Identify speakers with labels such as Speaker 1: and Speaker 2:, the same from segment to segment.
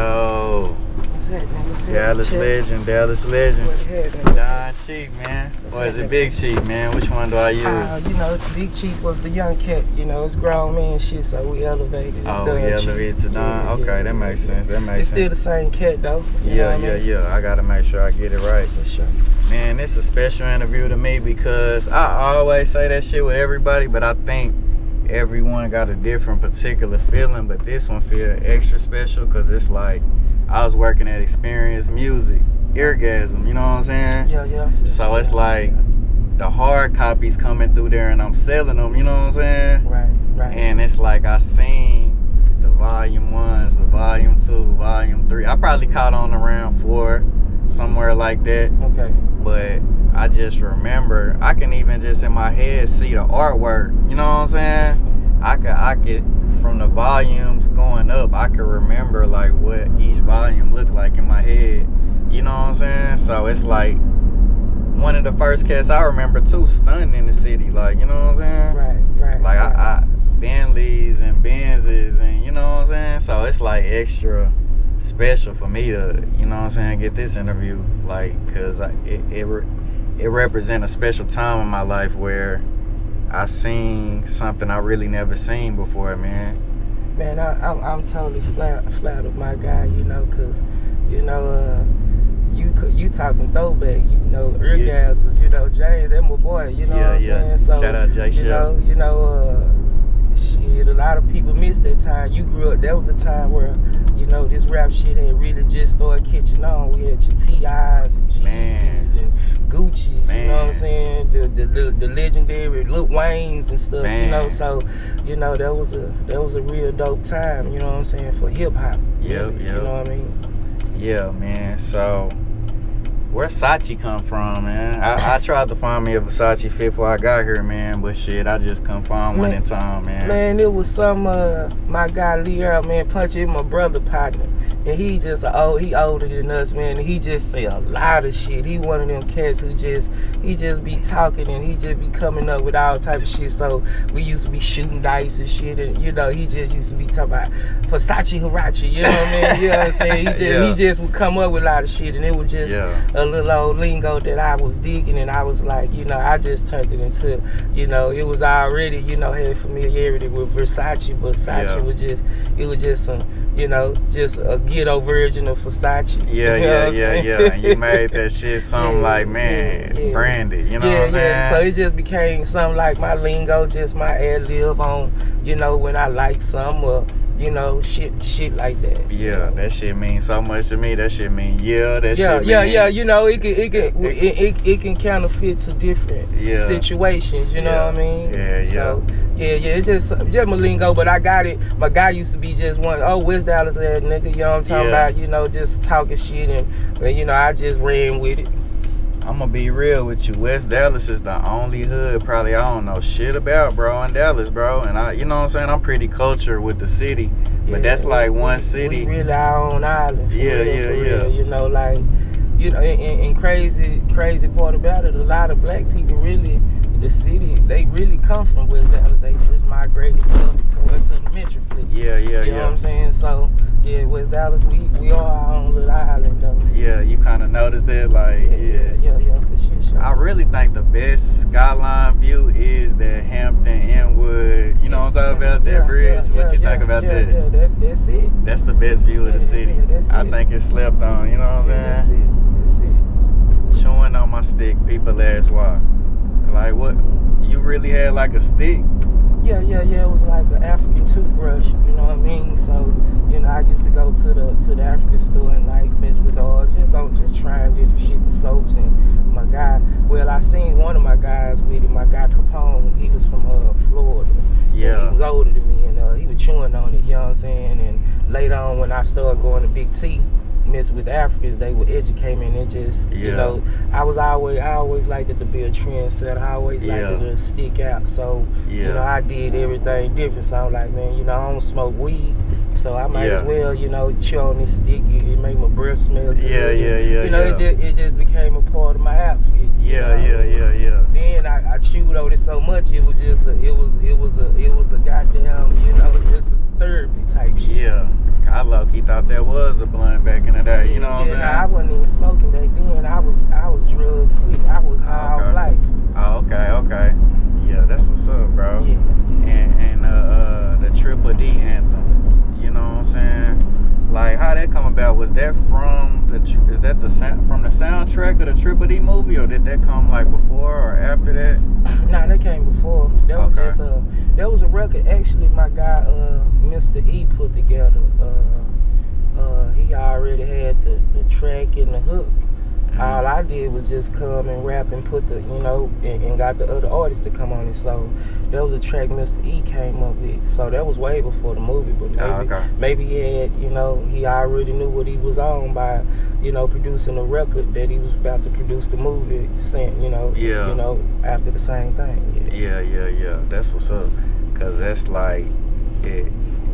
Speaker 1: Yo.
Speaker 2: What's happening?
Speaker 1: Dallas legend.
Speaker 2: What the heck?
Speaker 1: Don Chief, man. Or is it Big Chief, man? Which one do I use?
Speaker 2: Big Chief was the young cat. It's grown man shit, so we elevated. It's
Speaker 1: we elevated to Don? Okay, that makes sense.
Speaker 2: It's still the same cat, though.
Speaker 1: Yeah. I gotta make sure I get it right.
Speaker 2: For sure.
Speaker 1: Man, this is a special interview to me because I always say that shit with everybody, but I think everyone got a different particular feeling, but this one feel extra special because it's like I was working at Experience Music, Eargasm, you know what I'm saying?
Speaker 2: Yeah.
Speaker 1: So it's like the hard copies coming through there and I'm selling them, you know what I'm saying?
Speaker 2: Right.
Speaker 1: And it's like I seen the volume 1s, the volume 2, volume 3. I probably caught on around 4, somewhere like that.
Speaker 2: Okay.
Speaker 1: But I just remember, I can even just in my head see the artwork, you know what I'm saying? I could from the volumes going up, I could remember like what each volume looked like in my head, you know what I'm saying? So it's like one of the first cats I remember too, stunning in the city, like, you know what I'm saying?
Speaker 2: Right.
Speaker 1: Like I Bentleys and Benzes and, you know what I'm saying? So it's like extra special for me to, you know what I'm saying, get this interview, like, cause it represents a special time in my life where I seen something I really never seen before, man.
Speaker 2: Man, I'm totally flattered, my guy, cause, you talking throwback, Eargasms, James, that my boy, you know what I'm saying? So,
Speaker 1: shout out Jay
Speaker 2: shit, a lot of people missed that time. You grew up, that was the time where, this rap shit had really just started catching on. We had your T.I.s and Jeezys and Gucci's, you know what I'm saying? The legendary Lil Waynes and stuff, so, that was a real dope time, you know what I'm saying, for hip hop.
Speaker 1: Yep.
Speaker 2: You know what I mean?
Speaker 1: Yeah, man. So where Sachi come from, man? I tried to find me a Versace fit before I got here, man, but shit, I just couldn't find one in time, man.
Speaker 2: Man, it was some my guy Lee Earl, man, punching my brother partner, and he older than us, man. And he just say a lot of shit. He one of them cats who just be talking and he just be coming up with all type of shit. So we used to be shooting dice and shit, and he just used to be talking about Versace Hirachi, you know what I mean? You know what I'm saying? He just would come up with a lot of shit, and it was just a little old lingo that I was digging, and I was like, I just turned it into, it was already, had familiarity with Versace, but Versace was just some, just a ghetto version of Versace.
Speaker 1: Yeah. You made that shit something like, man, branded, you know what I'm saying?
Speaker 2: So it just became something like my lingo, just my ad-lib on, when I like something, or shit like that.
Speaker 1: Yeah, that shit means so much to me. That shit mean
Speaker 2: it can kind of fit to different situations, you know what I mean? So it's just my lingo, but I got it. My guy used to be just one, West Dallas ass nigga, you know what I'm talking about, just talking shit, and I just ran with it.
Speaker 1: I'm gonna be real with you. West Dallas is the only hood probably I don't know shit about, bro, in Dallas, bro. And I, you know what I'm saying? I'm pretty cultured with the city, but that's like one city.
Speaker 2: We really our own island. For real. And crazy part about it, a lot of black people really, the city, they really come from West Dallas. They just migrated up towards the metroplex. You know what I'm saying? So, West Dallas, we are our own little island, though.
Speaker 1: Yeah, you kind of noticed that, like,
Speaker 2: for sure.
Speaker 1: I really think the best skyline view is that Hampton, Inwood, you know what I'm talking about, that bridge? What you think about that?
Speaker 2: Yeah, that's it.
Speaker 1: That's the best view of the city. I think it's slept on, you know what I'm saying?
Speaker 2: That's it.
Speaker 1: Chewing on my stick, people ask why. Like, what? You really had like a stick?
Speaker 2: Yeah, it was like an African toothbrush, you know what I mean? So, I used to go to the African store and like mess with all, just trying different shit, the soaps, and my guy, I seen one of my guys with it, my guy Capone, he was from Florida.
Speaker 1: Yeah.
Speaker 2: He was older than me, and he was chewing on it, you know what I'm saying? And later on when I started going to Big T, mess with Africans, they would educate me, and it just, I always liked it to be a trendsetter. I always liked it to stick out. So, I did everything different. So I'm like, man, I don't smoke weed, so I might as well, chew on this stick. It made my breath smell good. It just became a part of my outfit. Then I chewed on it so much, it was just a goddamn, just a therapy type shit.
Speaker 1: I low-key thought that was a blunt back in the day. You know what I'm saying?
Speaker 2: Nah, I wasn't even smoking back then. I was drug free. I was high off life.
Speaker 1: Oh, okay. Yeah, that's what's up, bro.
Speaker 2: Yeah.
Speaker 1: And the Triple D anthem. You know what I'm saying? Like, how that come about? Was that from the soundtrack of the Triple D movie, or did that come like before or after that?
Speaker 2: Nah, that came before. That was just that was a record actually my guy Mr. E put together. He already had the track and the hook. All I did was just come and rap and put the, and got the other artists to come on it. So that was a track Mr. E came up with. So that was way before the movie, but maybe he had, he already knew what he was on by, producing a record that he was about to produce the movie, saying, after the same thing.
Speaker 1: Yeah. That's what's up. Cause that's like it.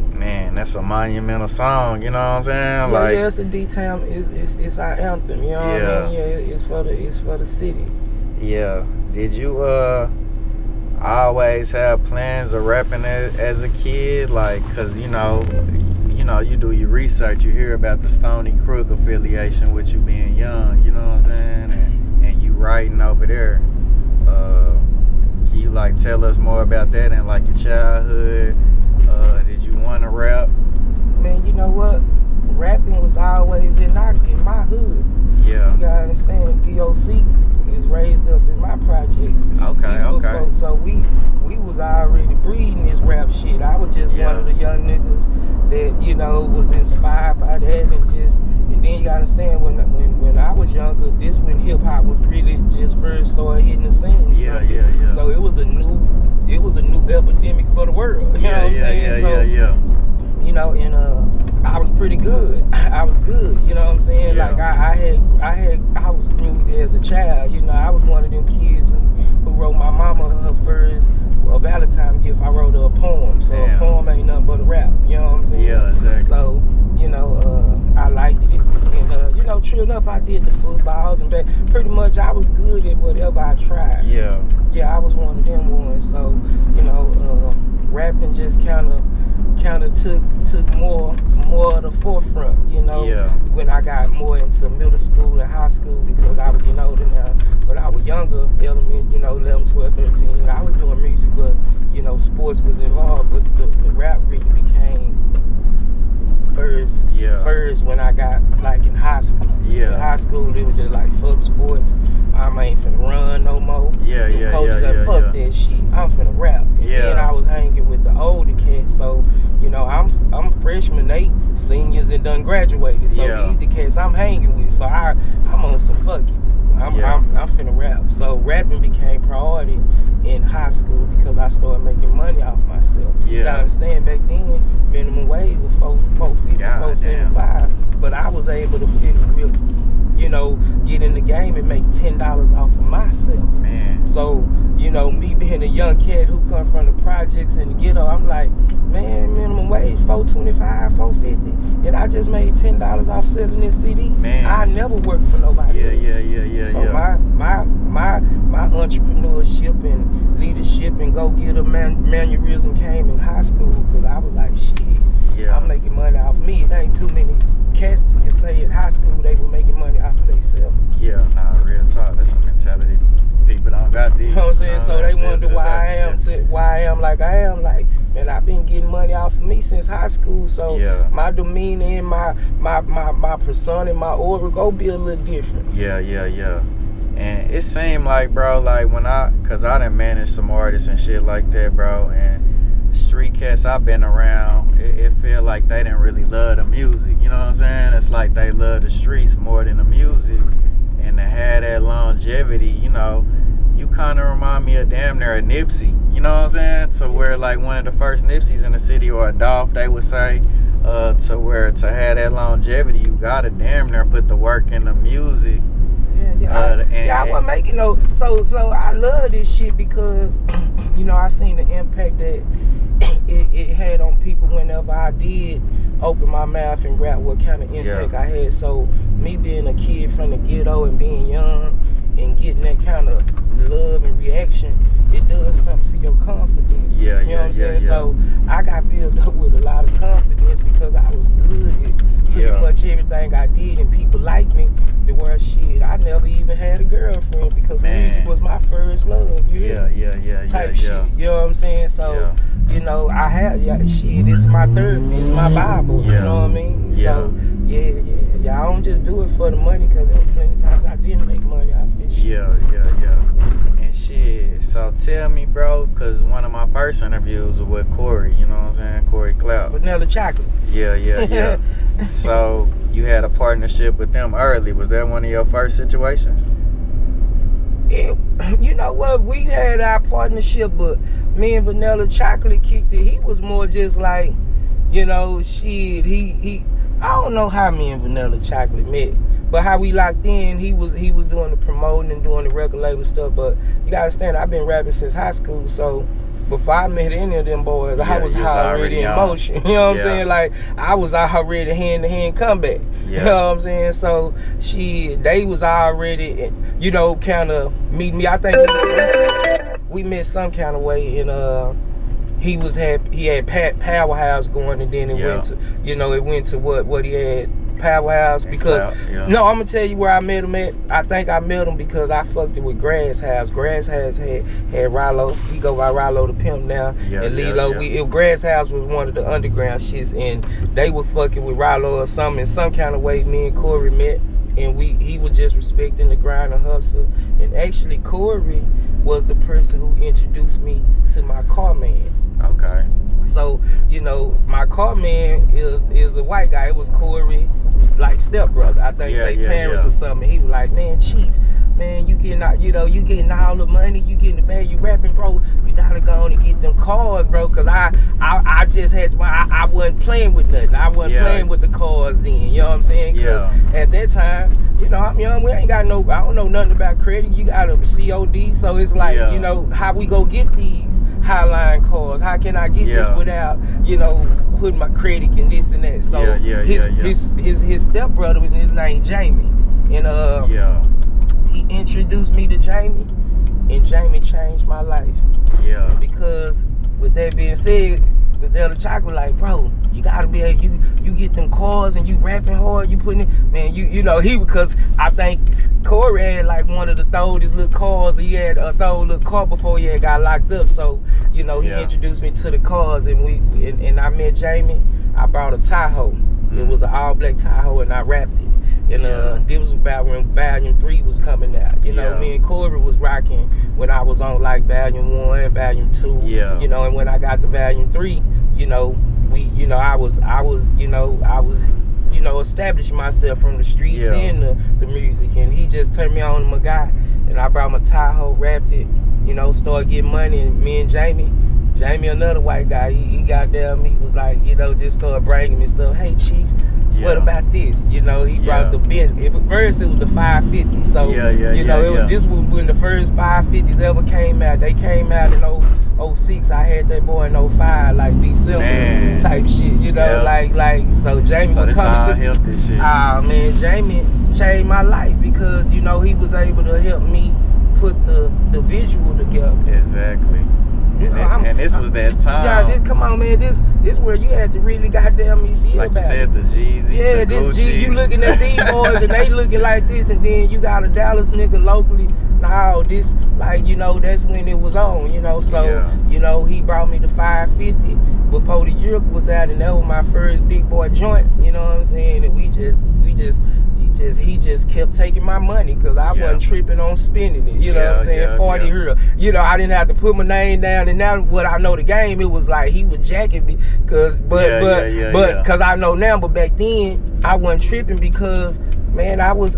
Speaker 1: Man, that's a monumental song, you know what I'm saying?
Speaker 2: Yeah, it's a D-Town, it's our anthem, you know what I mean? Yeah, it's for the city.
Speaker 1: Yeah. Did you always have plans of rapping as a kid? Like, cause you do your research, you hear about the Stony Crook affiliation with you being young, you know what I'm saying? And you writing over there. Can you like tell us more about that and like your childhood? Did you want to rap?
Speaker 2: Man, you know what? Rapping was always in my hood.
Speaker 1: Yeah.
Speaker 2: You gotta understand, DOC is raised up in my projects.
Speaker 1: Okay.
Speaker 2: So we was already breeding this rap shit. I was just one of the young niggas that, was inspired by that and then you gotta understand when I was younger, this when hip hop was really just first started hitting the scene.
Speaker 1: Yeah.
Speaker 2: So it was a new epidemic for the world. You know what I'm saying?
Speaker 1: Yeah.
Speaker 2: And I was pretty good. I was good, you know what I'm saying?
Speaker 1: Yeah.
Speaker 2: Like I was groovy as a child. I was one of them kids who wrote my mama her first Valentine gift. I wrote her a poem. So a poem ain't nothing but a rap. You know what I'm saying?
Speaker 1: Yeah, exactly.
Speaker 2: So, I liked it. And true enough, I did the footballs and pretty much I was good at whatever I tried.
Speaker 1: Yeah.
Speaker 2: Yeah, I was one of them ones. So, rapping just kind of took more of the forefront, when I got more into middle school and high school, because I was getting older now. But I was younger, 11, 12, 13, I was doing music, but sports was involved. But the rap really became first when I got like in high school.
Speaker 1: Yeah.
Speaker 2: In high school it was just like fuck sports. I ain't finna run no more. The coach fuck that shit. I'm finna rap.
Speaker 1: Yeah.
Speaker 2: And I was hanging with the older cats. So, I'm freshman, they seniors and done graduated. So these the cats I'm hanging with. So I'm on some fuck it. I'm finna rap. So rapping became priority in high school because I started making money off myself. You gotta understand, back then minimum wage was $4.50, $4.75. But I was able to get in the game and make $10 off of myself.
Speaker 1: Man.
Speaker 2: So, me being a young kid who come from the projects and the ghetto, I'm like, man, minimum wage $4.25, $4.50, and I just made $10 off selling this CD.
Speaker 1: Man.
Speaker 2: I never worked for nobody else. So my entrepreneurship and leadership and go-getter mannerism came in high school because I was like, shit, I'm making money off me. There ain't too many cats that can say in high school they were making money off of themselves.
Speaker 1: Yeah, real talk. That's a mentality people don't got these.
Speaker 2: You know what I'm saying? So they wonder why I am like I am. Like, man, I've been getting money off of me since high school. So my demeanor and my persona and my aura go be a little different.
Speaker 1: Yeah. And it seemed like, bro, like cause I done managed some artists and shit like that, bro, and street cats I've been around, it feel like they didn't really love the music, you know what I'm saying? It's like they love the streets more than the music, and to have that longevity, you kind of remind me of damn near a Nipsey, you know what I'm saying? To where like one of the first Nipseys in the city, or a Dolph, they would say, to where to have that longevity, you gotta damn near put the work in the music.
Speaker 2: I wasn't making no. So I love this shit because, I seen the impact that it had on people whenever I did open my mouth and rap, what kind of impact I had. So me being a kid from the ghetto and being young and getting that kind of love and reaction, it does something to your confidence. You know what I'm saying? So I got built up with a lot of confidence because I was good did and people liked me, the word shit, I never even had a girlfriend because music was my first love. You hear me? Type shit. You know what I'm saying? So, you know, I had shit. It's my therapy. It's my Bible. You know what I mean? So, I don't just do it for the money because there were plenty of times I didn't make money off this shit.
Speaker 1: And shit, so tell me, bro, because one of my first interviews was with Corey, you know what I'm saying? Corey Clout.
Speaker 2: Vanilla Chocolate.
Speaker 1: Yeah. So you had a partnership with them early. Was that one of your first situations?
Speaker 2: You know what? We had our partnership, but me and Vanilla Chocolate kicked it. He was more just like, you know, shit. I don't know how me and Vanilla Chocolate met, but how we locked in, he was doing the promoting and doing the record label stuff. But you gotta understand, I've been rapping since high school, so before I met any of them boys, I was already in motion. You know what I'm saying? Like, I was already hand-to-hand comeback. You know what I'm saying? So, shit, they was already, you know, kind of meeting me. I think we met some kind of way, and he had Powerhouse going, and then it went to, you know, it went to what he had. Powerhouse, because no, I'm gonna tell you where I met him at. I think I met him because I fucked it with Grass House. Grass House had Rallo. He go by Rallo the Pimp now, and Lilo. Grass House was one of the underground shits, and they were fucking with Rallo or something. In some kind of way, me and Corey met, and he was just respecting the grind and hustle. And actually, Corey was the person who introduced me to my car man.
Speaker 1: Okay.
Speaker 2: So, you know, my car man is a white guy. It was Corey, like stepbrother. I think they parents or something. He was like, man, Chief, man, you getting out, you know, you getting all the money, you getting the bag, you rapping, bro. You gotta go on and get them cars, bro. Cause I just had to, I wasn't playing with nothing. I wasn't playing with the cars then. You know what I'm saying? Cause at that time, you know, I'm young. We ain't got I don't know nothing about credit. You got a COD, so it's like, you know, how we go get these Highline cars? How can I get this without, you know, putting my credit and this and that? So his stepbrother, his name Jamie, and he introduced me to Jamie, and Jamie changed my life. Because with that being said, the other chocolate like, bro, you gotta be able, you get them cars and you rapping hard, you putting it, man, you know, because I think Corey had like one of the throldest little cars. He had a throw little car before he had got locked up. So, you know, he introduced me to the cars, and and I met Jamie. I brought a Tahoe. It was an all black Tahoe, and I rapped it. And this was about when Volume 3 was coming out. You know, me and Corey was rocking when I was on like Volume 1, Volume 2. You know, and when I got to Volume 3, you know, I was establishing myself from the streets and the music. And he just turned me on to my guy. And I brought my Tahoe, rapped it, you know, started getting money. And me and Jamie, another white guy, he got there, he was like, you know, just started bringing me stuff. Hey, Chief, what about this? You know, he brought the Bentley. At first, it was the 550. So, you know, this was when the first 550s ever came out. They came out in 06. I had that boy in 05, like December type shit. You know, like so Jamie was coming through.
Speaker 1: This shit.
Speaker 2: Man, Jamie changed my life because, you know, he was able to help me put the visual together.
Speaker 1: Exactly. And this was that time.
Speaker 2: Come on, man. This where you had to really goddamn me feel
Speaker 1: like
Speaker 2: about
Speaker 1: you said,
Speaker 2: it.
Speaker 1: the Jeezy.
Speaker 2: Yeah, this G. You looking at these boys and they looking like this, and then you got a Dallas nigga locally. Now this, like, you know, that's when it was on. You know, so you know, he brought me the 550 before the year was out, and that was my first big boy joint. You know what I'm saying? And he just kept taking my money because I wasn't tripping on spending it. You know what I'm saying? 40 here. You know, I didn't have to put my name down. And now what I know the game, it was like he was jacking me because I know now, but back then I wasn't tripping because, man, I was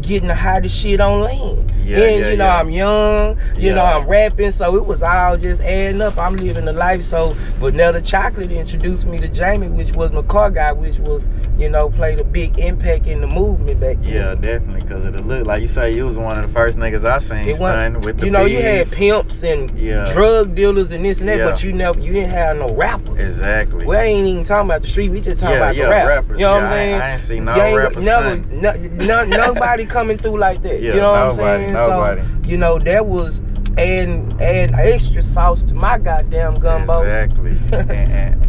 Speaker 2: getting the hottest shit on land. You know, I'm young, you know, I'm rapping, so it was all just adding up. I'm living the life. So Vanilla Chocolate introduced me to Jamie, which was my car guy, which was, you know, played a big impact in the movement back then.
Speaker 1: Yeah, definitely, because it looked like you say you was one of the first niggas I seen stunting with the
Speaker 2: you know,
Speaker 1: bees.
Speaker 2: You had pimps and drug dealers and this and that, but you didn't have no rappers.
Speaker 1: Exactly.
Speaker 2: We ain't even talking about the street, we just talking about the rap.
Speaker 1: Rappers.
Speaker 2: You know what I'm saying?
Speaker 1: I ain't seen no rappers
Speaker 2: nobody coming through like that. You know what I'm saying?
Speaker 1: Nobody.
Speaker 2: So, you know, that was and extra sauce to my goddamn gumbo.
Speaker 1: Exactly.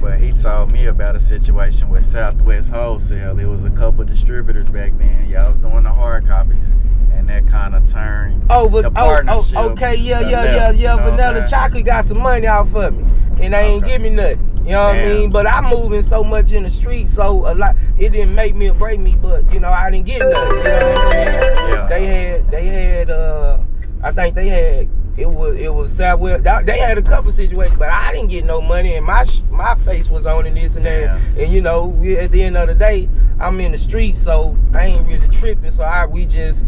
Speaker 1: But he told me about a situation with Southwest Wholesale. It was a couple distributors back then. Y'all was doing the hard copies, and that kind of turned the partnership.
Speaker 2: Okay, yeah. Vanilla Chocolate got some money off of me, and they ain't give me nothing. You know what I mean? But I'm moving so much in the street, so a lot. It didn't make me or break me, but you know I didn't get nothing. You know what I'm saying?
Speaker 1: Yeah.
Speaker 2: They had. I think they had. It was Southwest. They had a couple situations, but I didn't get no money, and my face was on in this and that.
Speaker 1: Yeah.
Speaker 2: And you know, at the end of the day, I'm in the street, so I ain't really tripping. So I was just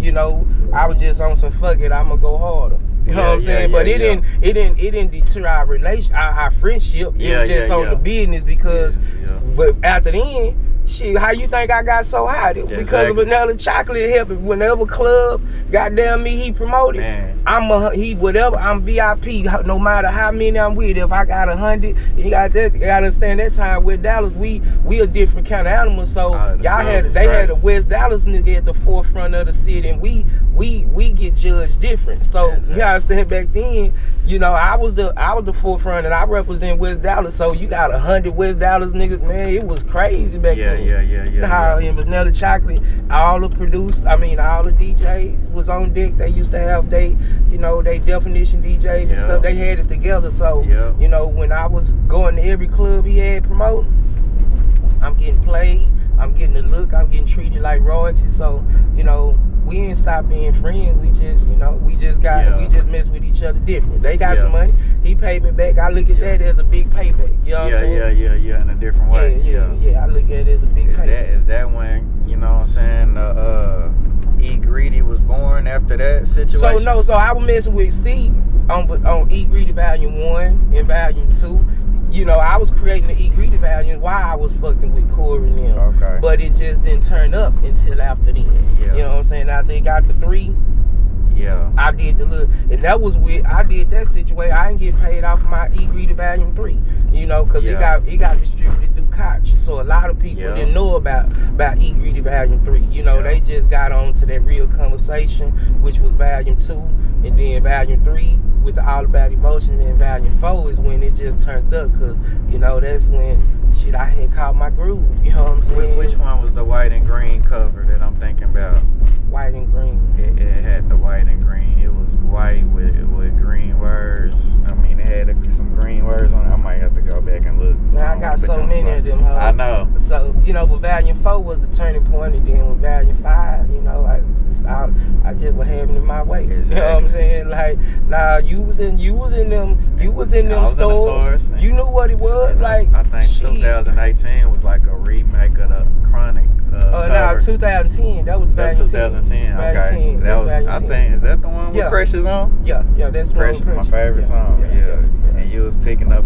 Speaker 2: on some fuck it. I'ma go harder. You know what I'm saying? But it didn't deter our our friendship. It was just on the business because. But after then. Shit, how you think I got so high? Because of Vanilla Chocolate helping. Whenever club, goddamn me, he promoted.
Speaker 1: Man.
Speaker 2: I'm VIP. No matter how many I'm with, if I got 100, you gotta understand that time with Dallas, we a different kind of animal. So they had the West Dallas nigga at the forefront of the city, and we get judged different. So you gotta understand back then, you know, I was the forefront, and I represent West Dallas. So you got 100 West Dallas niggas, man. It was crazy back then. How in Vanilla Chocolate, all the DJs was on deck. They used to have they definition DJs and stuff. They had it together. So you know, when I was going to every club he had promoting, I'm getting played, I'm getting the look, I'm getting treated like royalty. So you know, we didn't stop being friends. We just, you know, we just mess with each other different. They got some money. He paid me back. I look at that as a big payback. You know what I'm saying?
Speaker 1: Yeah, in a different way.
Speaker 2: Yeah. I look at it as a big payback.
Speaker 1: Is that when, you know what I'm saying, E Greedy was born after that situation?
Speaker 2: So I was messing with C on E Greedy Volume 1 and Volume 2. You know, I was creating the E Greedy Volume while I was fucking with Corey and them.
Speaker 1: Okay.
Speaker 2: But it just didn't turn up until after then. You know what I'm saying? After it got to 3. I did the look, and that was I did that situation. I didn't get paid off my E Greedy Volume 3, you know, because it got distributed through Koch. So a lot of people didn't know about E Greedy Volume 3. You know, they just got on to that real conversation, which was Volume 2, and then Volume 3 with the All About Emotions, and Volume 4 is when it just turned up, because, you know, that's when shit I had caught my groove. You know what I'm saying?
Speaker 1: Which one was the white and green cover that I'm thinking about?
Speaker 2: White and green.
Speaker 1: It had the white and green. It was white with green words. I mean, it had some green words on it. I might have to go back and look.
Speaker 2: Man, I got so many of them.
Speaker 1: I know.
Speaker 2: So, you know, but Volume 4 was the turning point, and then with Volume 5, you know, I just was having it my way.
Speaker 1: Exactly.
Speaker 2: You know what I'm saying? Like, nah, you was in them stores. You knew what it was. Like,
Speaker 1: I think 2018 was like a remake of the Chronic.
Speaker 2: No, 2010. That was
Speaker 1: That's 2010. Okay. That was. I think, is that the one with Precious on?
Speaker 2: Yeah, that's
Speaker 1: Precious, my favorite song. Yeah. And you was picking up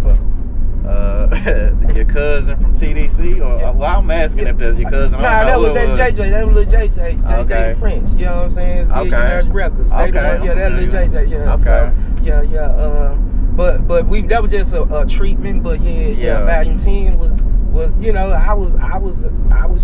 Speaker 1: your cousin from TDC, or well, I'm asking if that's your cousin.
Speaker 2: Nah, that's JJ. That was Lil JJ. JJ the Prince. You know what I'm saying? Okay. Records. That Lil JJ. Yeah. Okay. So, that was just a treatment. But Volume 10 was, you know, I was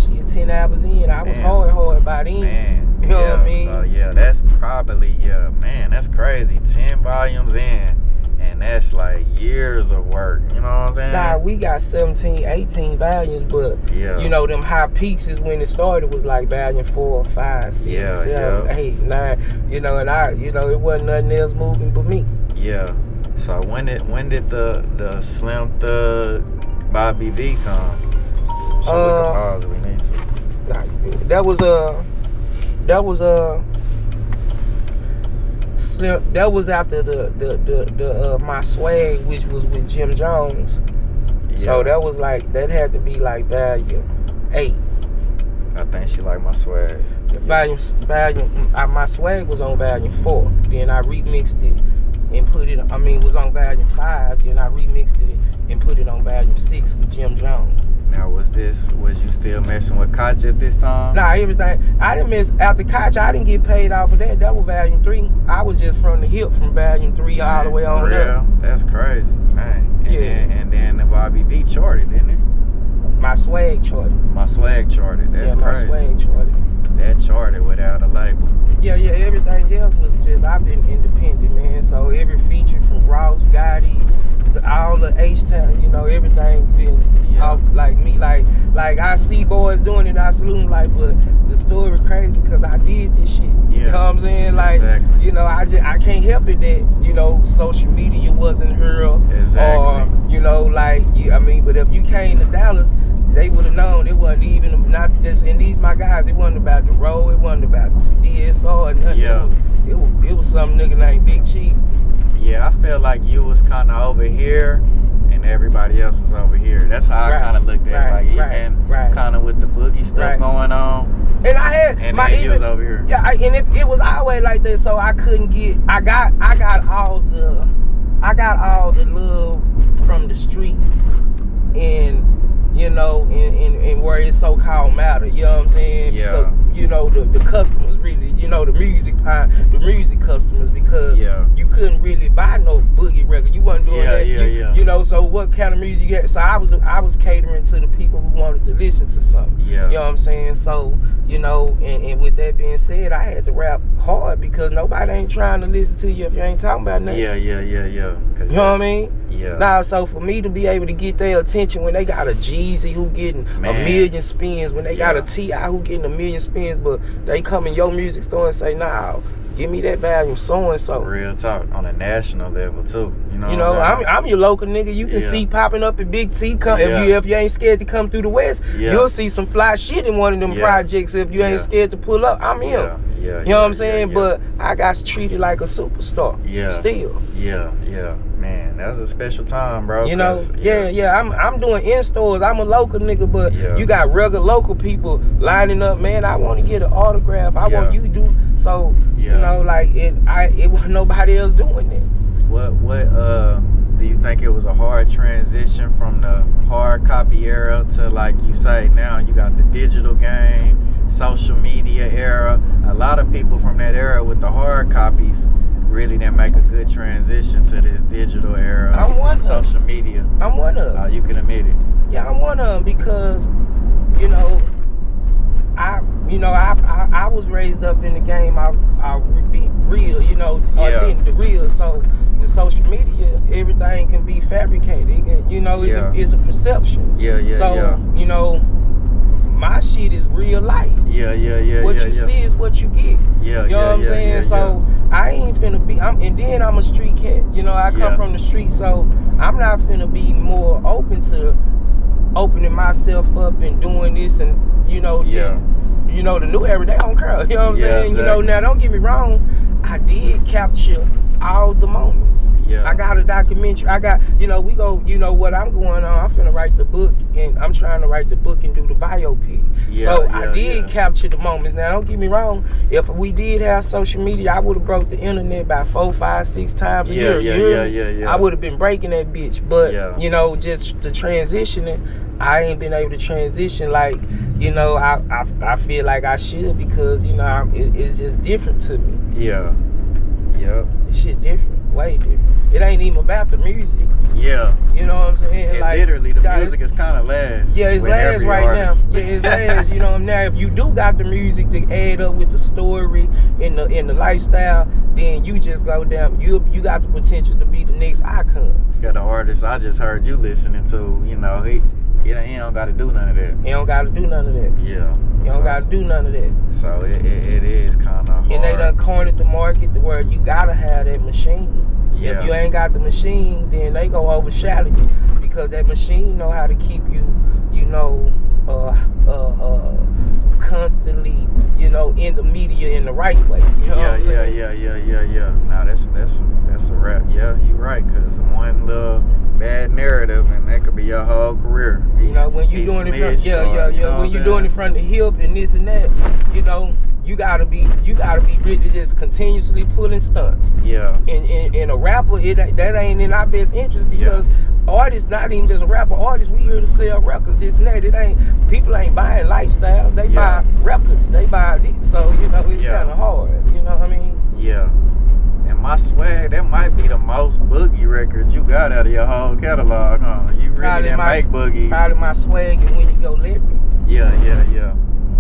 Speaker 2: shit 10 hours in. I was hard by then.
Speaker 1: Man.
Speaker 2: You know what I mean?
Speaker 1: So that's probably man, that's crazy. 10 volumes in. And that's like years of work, you know what I'm saying?
Speaker 2: Nah, we got 17, 18 volumes, but you know, them high peaks is when it started was like volume 4, 5, 6, 7, 8, 9, you know, and it wasn't nothing else moving but me. Yeah.
Speaker 1: So when did the Slim Thug Bobby V come? So we can pause if we need to.
Speaker 2: Nah, that was after the My Swag, which was with Jim Jones. So that had to be like volume 8.
Speaker 1: I think she liked My Swag.
Speaker 2: My Swag was on volume 4. Then I remixed it and put it. I mean, it was on volume 5. Then I remixed it and put it on volume 6 with Jim Jones.
Speaker 1: Now, was you still messing with Koch at this time?
Speaker 2: Nah, everything. I didn't mess after Koch. I didn't get paid off of that. That was volume 3. I was just from the hip from volume 3 all the way on up.
Speaker 1: That's crazy, man. And then the Bobby V charted, didn't it?
Speaker 2: My Swag charted.
Speaker 1: My Swag charted. That's crazy.
Speaker 2: My Swag charted.
Speaker 1: That charted without a label.
Speaker 2: Yeah, everything else was just, I've been independent, man. So every feature from Ross, Gotti, all the H-Town, you know, everything been off, like me. Like I see boys doing it, I salute them, like, but the story crazy because I did this shit. You know what I'm saying? Like,
Speaker 1: exactly.
Speaker 2: you know, I can't help it that, you know, social media wasn't here. Or, you know, like, I mean, but if you came to Dallas, they would have known it wasn't even, not just, and these my guys, it wasn't about the road, it wasn't about DSR or nothing.
Speaker 1: Yeah.
Speaker 2: It was some nigga named Big Chief.
Speaker 1: Yeah, I feel like you was kind of over here and everybody else was over here. That's how I kind of looked at it. Like, even kind of with the boogie stuff going on.
Speaker 2: And I had
Speaker 1: and my even, was over here.
Speaker 2: Yeah, and it was always like that, so I couldn't get, I got all the love from the streets and, you know, and where it's so-called matter, you know what I'm saying?
Speaker 1: Yeah.
Speaker 2: Because, you know, the customers really, you know, the music customers, because you couldn't really buy no boogie record. You wasn't doing that. You know, so what kind of music you had? So I was catering to the people who wanted to listen to something.
Speaker 1: Yeah.
Speaker 2: You know what I'm saying? So, you know, and with that being said, I had to rap hard because nobody ain't trying to listen to you if you ain't talking about nothing.
Speaker 1: Yeah.
Speaker 2: You know what I mean?
Speaker 1: Yeah.
Speaker 2: Nah, so for me to be able to get their attention when they got a Jeezy who getting a million spins, when they got a T.I. who getting a million spins, but they come in your music store and say, nah, give me that volume so and so.
Speaker 1: Real talk on a national level too.
Speaker 2: You know, I'm your local nigga. You can see popping up in Big T. If you ain't scared to come through the West, you'll see some fly shit in one of them projects. If you ain't scared to pull up, I'm him. You know what I'm saying? But I got treated like a superstar. Still.
Speaker 1: Yeah. Man, that was a special time, bro.
Speaker 2: You know, I'm doing in stores. I'm a local nigga, but you got regular local people lining up. Man, I want to get an autograph. I want you to do so. You know, like it wasn't nobody else doing it.
Speaker 1: What do you think it was a hard transition from the hard copy era to, like you say, now you got the digital game, social media era? A lot of people from that era with the hard copies really didn't make a good transition to this digital era.
Speaker 2: I'm one of
Speaker 1: social media.
Speaker 2: I'm one of them.
Speaker 1: You can admit it.
Speaker 2: Yeah, I'm one of them because, you know, I was raised up in the game. I be real, you know, the real. So the social media, everything can be fabricated. It can, you know, it's a perception. So you know, my shit is real life. What you see is what you get. You know what I'm saying? So I ain't finna be. And then I'm a street cat. You know, I come from the street, so I'm not finna be more open to opening myself up and doing this, and you know, you know, the new era, they don't care. You know what I'm saying?
Speaker 1: Exactly.
Speaker 2: You know, now don't get me wrong, I did capture all the moments. I got a documentary. I got, you know, we go, you know what I'm going on. I'm finna write the book, and I'm trying to write the book and do the biopic. I did capture the moments. Now don't get me wrong, if we did have social media, I would have broke the internet by 4, 5, 6 times a year. I would have been breaking that bitch. But you know, just the transitioning, I ain't been able to transition like, you know, I feel like I should, because, you know, it's just different to me. This shit different, way different. It ain't even about the music. You know what I'm saying? Like,
Speaker 1: literally, the music is kind of last.
Speaker 2: It's last right artist. Now. It's last. You know, now if you do got the music to add up with the story and the lifestyle, then you just go down. You got the potential to be the next icon.
Speaker 1: You got an artist I just heard you listening to. You know, he don't got to do none of that.
Speaker 2: He don't got to do none of that. He don't got to do none of that.
Speaker 1: So it is kind of hard.
Speaker 2: And they done cornered the market to where you got to have that machine. If you ain't got the machine, then they go overshadow you, because that machine know how to keep you, you know, constantly, you know, in the media in the right way. You know what I'm saying?
Speaker 1: Nah, that's a wrap. Yeah, you right, because one little bad narrative and that could be your whole career.
Speaker 2: You know, when you doing it from when you doing it from the hip and this and that, you know, you gotta be really just continuously pulling stunts. And a rapper, that ain't in our best interest, because artists, not even just a rapper, artists, we here to sell records, this and that. People ain't buying lifestyles, they buy records, they buy this. So, you know, it's kind of hard. You know what I mean?
Speaker 1: And my swag, that might be the most boogie records you got out of your whole catalog, huh? You really didn't make boogie.
Speaker 2: Probably my swag and When You Go Let Me.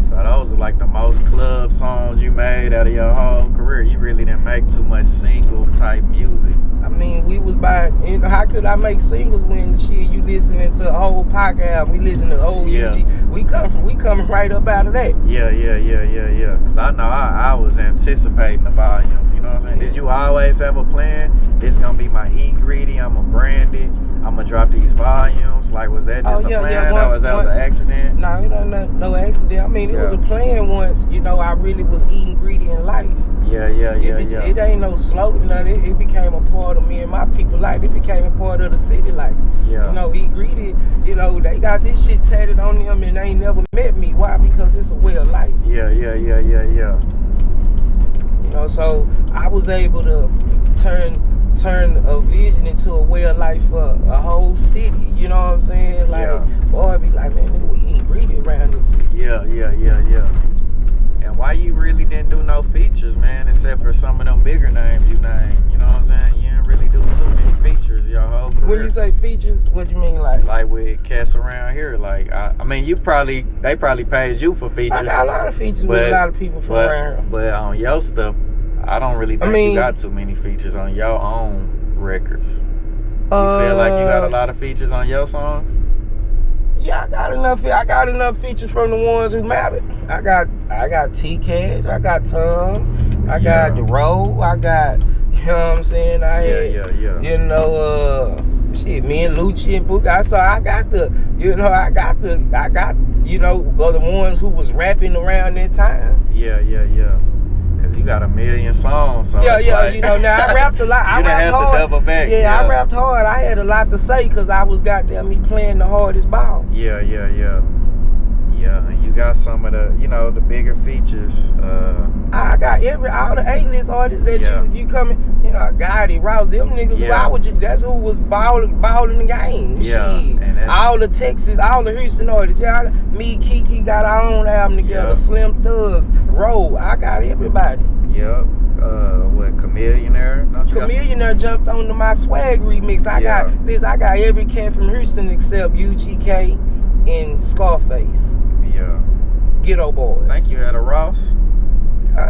Speaker 1: So those are like the most club songs you made out of your whole career. You really didn't make too much single type music.
Speaker 2: I mean, we was buying, you know, how could I make singles when shit you listening to a whole pocket album, we listen to old UG. We coming right up out of that.
Speaker 1: Yeah. Cause I know I was anticipating the volumes, you know what I'm saying? Did you always have a plan? This gonna be my ingredient, I'm gonna brand it, I'm gonna drop these volumes. Like, was that just a plan? That was an accident?
Speaker 2: No, it wasn't no accident. I mean, it was a plan once, you know, I really was eating ingredient life.
Speaker 1: Yeah.
Speaker 2: It ain't no slogan. It became a part of me and my people life. It became a part of the city life.
Speaker 1: Yeah.
Speaker 2: You know, ingredient, you know, they got this shit tatted on them and they ain't never met me. Why? Because it's a way of life.
Speaker 1: Yeah.
Speaker 2: You know, so I was able to turn a vision into a way of life for a whole city. You know what I'm saying? Like, boy, be like, man, nigga, we ingredient around here.
Speaker 1: Yeah. And why you really didn't do no features, man, except for some of them bigger names you named? You know what I'm saying? You didn't really do too many features your whole career.
Speaker 2: When you say features, what you mean, like?
Speaker 1: Like with cats around here, like I mean, they probably paid you for features.
Speaker 2: I got a lot of features with a lot of people from around here.
Speaker 1: But on your stuff, I don't really think you got too many features on your own records. You feel like you got a lot of features on your songs?
Speaker 2: Yeah, I got enough features from the ones who matter. I got T-Cash, I got Tom, I got The Road, I got, you know what I'm saying? I had, you know, shit, me and Lucci and Book. I got the ones who was rapping around that time.
Speaker 1: Yeah. Cause you got a million songs. So
Speaker 2: like, you know, now I rapped a lot. I rapped hard.
Speaker 1: To double back.
Speaker 2: Yeah, I rapped hard. I had a lot to say because I was goddamn me playing the hardest ball.
Speaker 1: Yeah. And you got some of the, you know, the bigger features.
Speaker 2: I got all the A-list artists that you coming, you know, Gotti, Rouse, them niggas. That's who was balling the game.
Speaker 1: Yeah.
Speaker 2: Shit. All the Texas, all the Houston artists. Yeah, me, Kiki got our own album together. Slim Thug, Roll. I got everybody.
Speaker 1: Yep. What, Chameleonaire?
Speaker 2: Chameleonaire jumped onto my swag remix. I got every cat from Houston except UGK and Scarface.
Speaker 1: Yeah.
Speaker 2: Ghetto Boys.
Speaker 1: Think you had a Ross?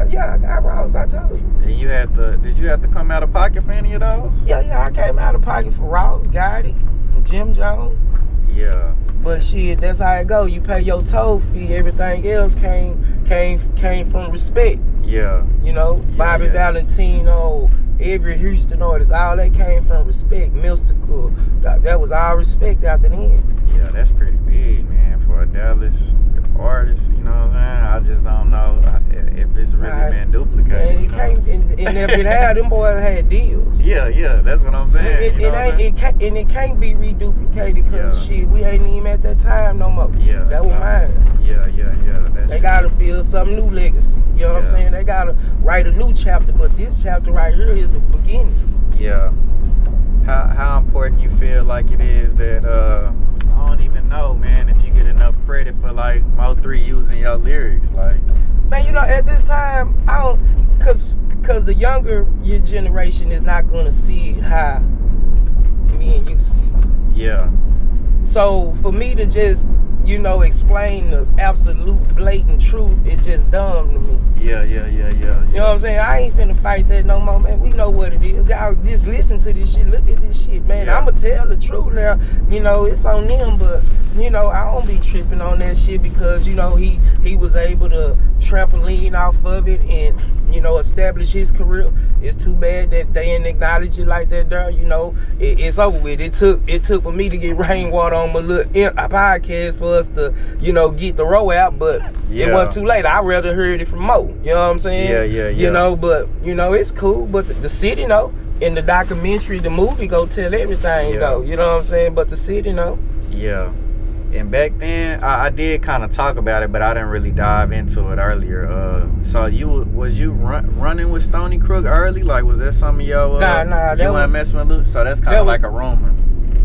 Speaker 2: Yeah, I got Ross, I told you.
Speaker 1: And did you have to come out of pocket for any of those?
Speaker 2: Yeah, I came out of pocket for Ross, Gotti, and Jim Jones.
Speaker 1: Yeah.
Speaker 2: But shit, that's how it go. You pay your toll fee, everything else came from respect.
Speaker 1: Yeah.
Speaker 2: You know, Bobby Valentino, every Houston artist, all that came from respect. Mystical, that was all respect after the end.
Speaker 1: Yeah, that's pretty big, man, for a Dallas artist. You know what I'm saying? I just don't know if it's really been duplicated.
Speaker 2: And if it had, them boys had deals.
Speaker 1: Yeah, that's what I'm saying.
Speaker 2: It can't be reduplicated because shit, we ain't even at that time no more.
Speaker 1: Yeah,
Speaker 2: that was mine.
Speaker 1: Yeah.
Speaker 2: They gotta build some new legacy. You know what I'm saying? They gotta write a new chapter, but this chapter right here is the beginning.
Speaker 1: Yeah. How important you feel like it is that I don't even know, man, if you get enough credit for like Mo3 using your lyrics, like.
Speaker 2: Man, you know, at this time, I don't, cause the younger your generation is not gonna see it how me and you see it.
Speaker 1: Yeah.
Speaker 2: So for me to just, you know, explain the absolute blatant truth, it's just dumb to me.
Speaker 1: Yeah.
Speaker 2: You know what I'm saying? I ain't finna fight that no more, man. We know what it is. Y'all just listen to this shit. Look at this shit, man. I'ma tell the truth now. You know, it's on them, but, you know, I don't be tripping on that shit because, you know, he was able to trampoline off of it and, you know, establish his career. It's too bad that they didn't acknowledge it like that there. You know, it's over with. It took for me to get rainwater on my little podcast for us to, you know, get the row out, but it wasn't too late. I rather heard it from Mo. You know what I'm saying?
Speaker 1: Yeah.
Speaker 2: You know, but, you know, it's cool. But the city, know, in the documentary, the movie go tell everything, though. You know what I'm saying? But the city, know.
Speaker 1: Yeah. And back then, I did kind of talk about it, but I didn't really dive into it earlier. So was you running with Stony Crook early? Like, was that some of your
Speaker 2: nah,
Speaker 1: you weren't messing with Luke? So that's kind of like a rumor.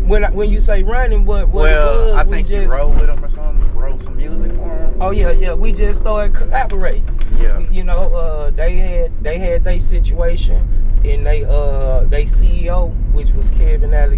Speaker 2: When you say running, what it was,
Speaker 1: I think you wrote with him or something, wrote some music for him.
Speaker 2: Oh yeah, we just started collaborating.
Speaker 1: Yeah.
Speaker 2: You know, they had their situation, and they CEO, which was Kevin A.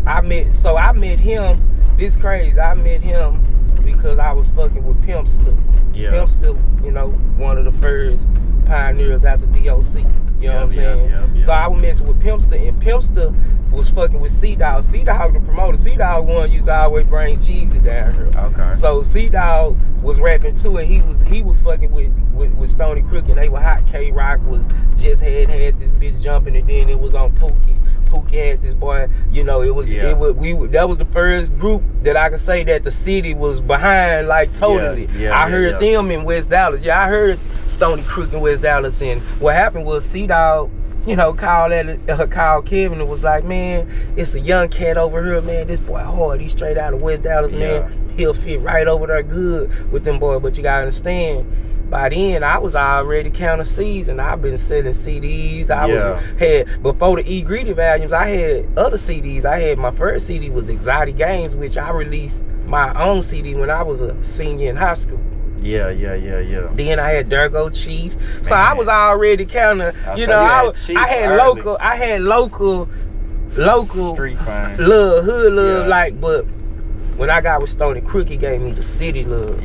Speaker 2: I met him. This crazy. I met him because I was fucking with Pimpster.
Speaker 1: Yeah.
Speaker 2: Pimpster, you know, one of the first pioneers after DOC. You know what I'm saying?
Speaker 1: Yeah.
Speaker 2: So I was messing with Pimpster, and Pimpster was fucking with C-Dog. C-Dog, the promoter. C-Dog one used to always bring Jeezy down here.
Speaker 1: Okay.
Speaker 2: So C-Dog was rapping too, and he was fucking with Stony Crook, and they were hot. K-Rock was just had this bitch jumping, and then it was on Pookie. Pookie had this boy, you know, that was the first group that I could say that the city was behind, like totally. I heard them in West Dallas. I heard Stony Crook in West Dallas, and what happened was C-Dog, you know, called Kevin and was like, man, it's a young cat over here, man. This boy hard. He's straight out of West Dallas, man. He'll fit right over there good with them boys, but you gotta understand, by then I was already counting C's, and I've been selling CDs. Had before the E Greedy volumes, I had other CDs. I had my first CD was Exotic Games, which I released my own CD when I was a senior in high school.
Speaker 1: Yeah.
Speaker 2: Then I had Durgo Chief. So I was already counting, you know, I had local
Speaker 1: street fame.
Speaker 2: hood love, like, but when I got with Stony Crook, he gave me the city love.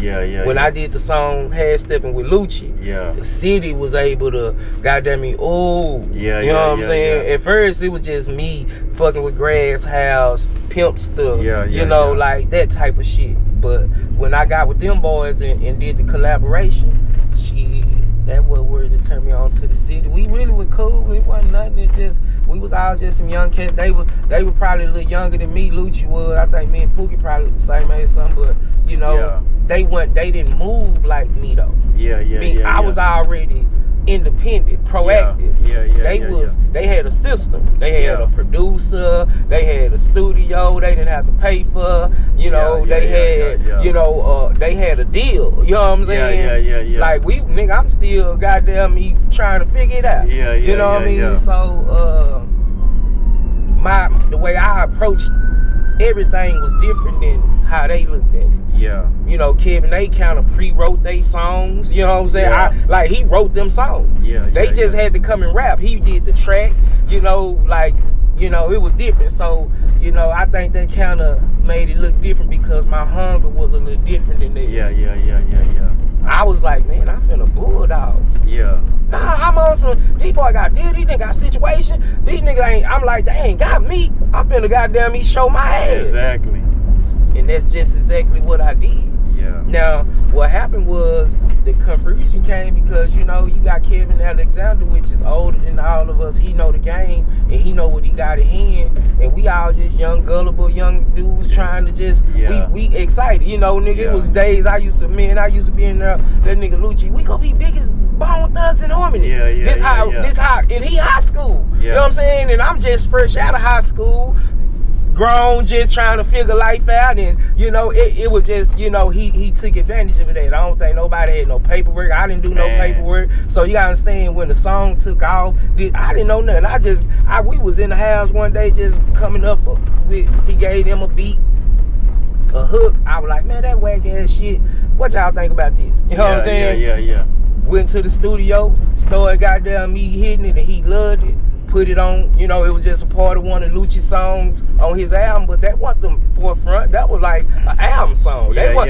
Speaker 2: When I did the song Steppin with Lucci, the city was able to, goddamn me, you know what I'm saying? At first, it was just me fucking with Grass House, Pimpster, you know, like that type of shit. But when I got with them boys and did the collaboration, that was where it turned me on to the city. We really were cool. It wasn't nothing. We was all just some young kids. They were probably a little younger than me. Lucci was. I think me and Pookie probably the same age or something. But you know, they didn't move like me though. I was already independent, proactive. They had a system. They had a producer. They had a studio. They didn't have to pay for. You know, they had. You know, they had a deal. You know what I'm saying? Like I'm still goddamn me trying to figure it out. You know what I mean? So the way I approached everything was different than how they looked at it. You know, Kevin, they kind of pre-wrote they songs. You know what I'm saying? He wrote them songs. They just had to come and rap. He did the track. You know, like, you know, it was different. So, you know, I think that kind of made it look different because my hunger was a little different than theirs. I was like, man, I finna bulldog. Nah, I'm on some, these boy got this, these niggas got situation. These niggas ain't, I'm like, they ain't got me. I finna goddamn me show my ass.
Speaker 1: Exactly.
Speaker 2: And that's just exactly what I did. Now, what happened was the confusion came because, you know, you got Kevin Alexander, which is older than all of us. He know the game, and he know what he got in hand. And we all just young, gullible, young dudes trying to just, we excited. You know, nigga, it was days I used to be in there, that nigga Lucci, we gonna be big as Bone Thugs in Harmony. This how, and he high school. You know what I'm saying? And I'm just fresh out of high school, grown, just trying to figure life out, and you know, it was just, you know, he took advantage of that. I don't think nobody had no paperwork. I didn't do no paperwork. So you gotta understand, when the song took off, I didn't know nothing. We was in the house one day just coming up with, he gave them a beat, a hook. I was like, man, that whack ass shit, what y'all think about this? You know what I'm saying? Went to the studio, started goddamn me hitting it, and he loved it. Put it on, you know, it was just a part of one of Lucci's songs on his album, but that wasn't the forefront. That was like an album song. They was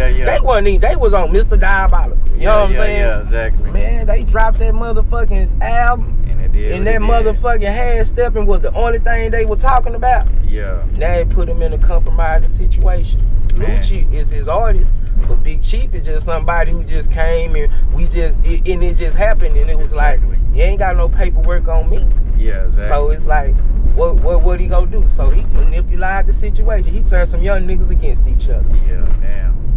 Speaker 2: on Mr. Diabolical. You know what I'm saying?
Speaker 1: Yeah, exactly.
Speaker 2: Man, they dropped that motherfucking album, and that motherfucking Steppin was the only thing they were talking about. Now it put him in a compromising situation. Lucci is his artist, but Big Chief is just somebody who just came, and it just happened, and it was like, he ain't got no paperwork on me. So it's like, what he gonna do? So he manipulated the situation. He turned some young niggas against each other.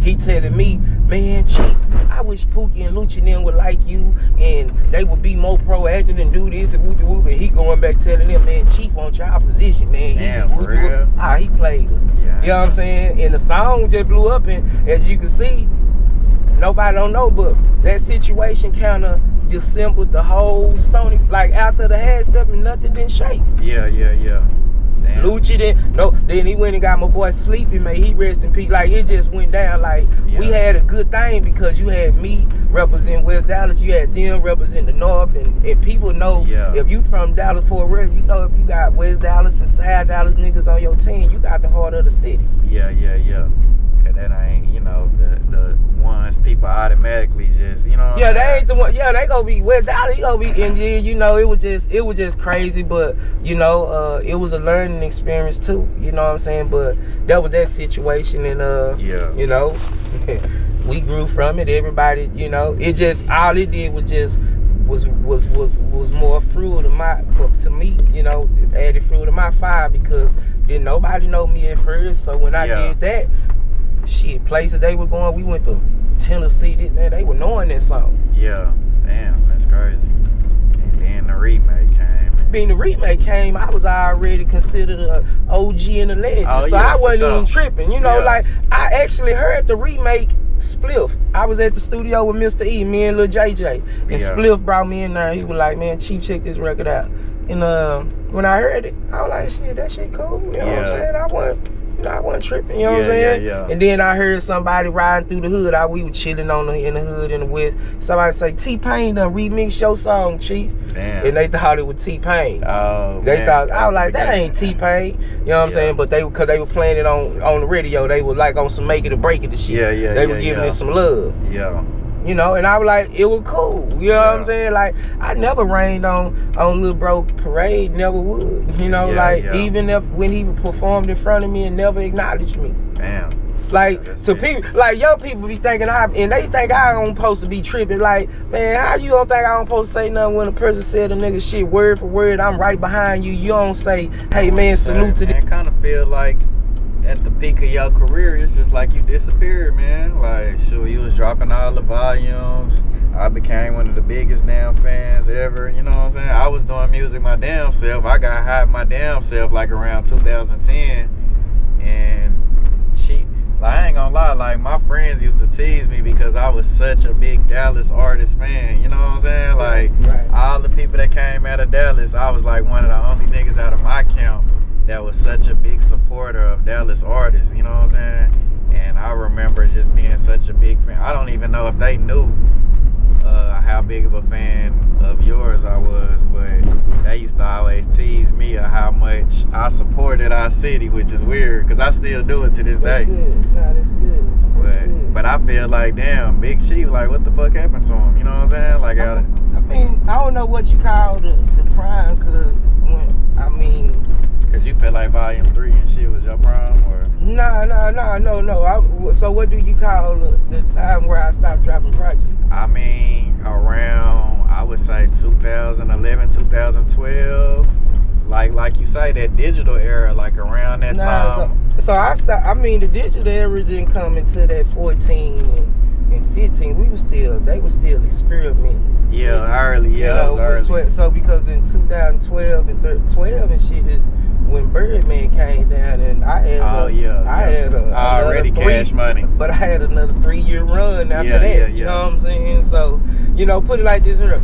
Speaker 2: He telling me, man, Chief, I wish Pookie and Lucci them would like you, and they would be more proactive and do this and whoop whoop. And he going back telling them, man, Chief on y'all position, man. He played us. You know what I'm saying? And the song just blew up, and as you can see, nobody don't know, but that situation kind of dissembled the whole Stony. Like, after the Steppin, nothing didn't shake. Damn. Lucci then he went and got my boy Sleepy, man. He rest in peace. Like, it just went down. Like, we had a good thing because you had me represent West Dallas, you had them represent the North, and people know if you from Dallas Fort Worth, you know if you got West Dallas and South Dallas niggas on your team, you got the heart of the city.
Speaker 1: Cause that ain't, you know, just, you know.
Speaker 2: Yeah, they ain't the one. Yeah, they gonna be without it. He gonna be, and then you know, it was just crazy. But you know, it was a learning experience too. You know what I'm saying? But that was that situation, and you know, we grew from it. Everybody, you know, it just all it did was just was more fuel to me. You know, added fuel to my fire because didn't nobody know me at first. So when I did that, shit, places they were going, we went to Tennessee, man, they were knowing that song.
Speaker 1: Yeah, damn, that's crazy. And then the remake came.
Speaker 2: Being the remake came, I was already considered a OG and a legend, so I wasn't even tripping. You know, like I actually heard the remake Spliff. I was at the studio with Mr. E, me and Lil JJ, and Spliff brought me in there. He was like, "Man, Chief, check this record out." And when I heard it, I was like, "Shit, that shit cool." You know what I'm saying? I wasn't tripping, you know what I'm saying?
Speaker 1: Yeah.
Speaker 2: And then I heard somebody riding through the hood. We were chilling in the hood in the West. Somebody say, T-Pain done remixed your song, Chief.
Speaker 1: Damn.
Speaker 2: And they thought it was T-Pain.
Speaker 1: Oh,
Speaker 2: they thought, I was like, that ain't T-Pain. You know what I'm saying? But because they were playing it on the radio, they were like on some make it or break it and shit. They were giving it some love.
Speaker 1: Yeah.
Speaker 2: You know, and I was like, it was cool. You know what I'm saying? Like, I never rained on Lil Bro Parade, never would. You know, even if when he performed in front of me and never acknowledged me.
Speaker 1: Damn.
Speaker 2: Like, to people, like, young people be thinking, and they think I don't supposed to be tripping. Like, man, how you don't think I don't supposed to say nothing when a person said a nigga shit word for word? I'm right behind you. You don't say, hey, man, salute to
Speaker 1: them. I kind of feel like at the peak of your career, it's just like you disappeared, man. Like, sure, you was dropping all the volumes. I became one of the biggest damn fans ever. You know what I'm saying? I was doing music my damn self. I got hyped my damn self like around 2010. And I ain't gonna lie, like my friends used to tease me because I was such a big Dallas artist fan. You know what I'm saying? Like all the people that came out of Dallas, I was like one of the only niggas out of my camp that was such a big supporter of Dallas artists, you know what I'm saying? And I remember just being such a big fan. I don't even know if they knew how big of a fan of yours I was, but they used to always tease me of how much I supported our city, which is weird, because I still do it to this day.
Speaker 2: Good. No, that's good.
Speaker 1: But I feel like, damn, Big Chief, like, what the fuck happened to him? You know what I'm saying? Like,
Speaker 2: I mean, I don't know what you call the prime, because
Speaker 1: Cause you felt like Volume 3 and shit was your prime, or?
Speaker 2: No. So what do you call the time where I stopped dropping projects?
Speaker 1: I mean, around, I would say 2011, 2012. Like you say, that digital era, like around that time.
Speaker 2: So I stopped. I mean, the digital era didn't come into that 14 and 15. They were still experimenting.
Speaker 1: Yeah, early. Yeah, it was early.
Speaker 2: So because in 2012 and 12 and shit is when Birdman came down, and I had
Speaker 1: already Cash Money,
Speaker 2: but I had another 3-year run after that. You know what I'm saying? So, you know, put it like this here.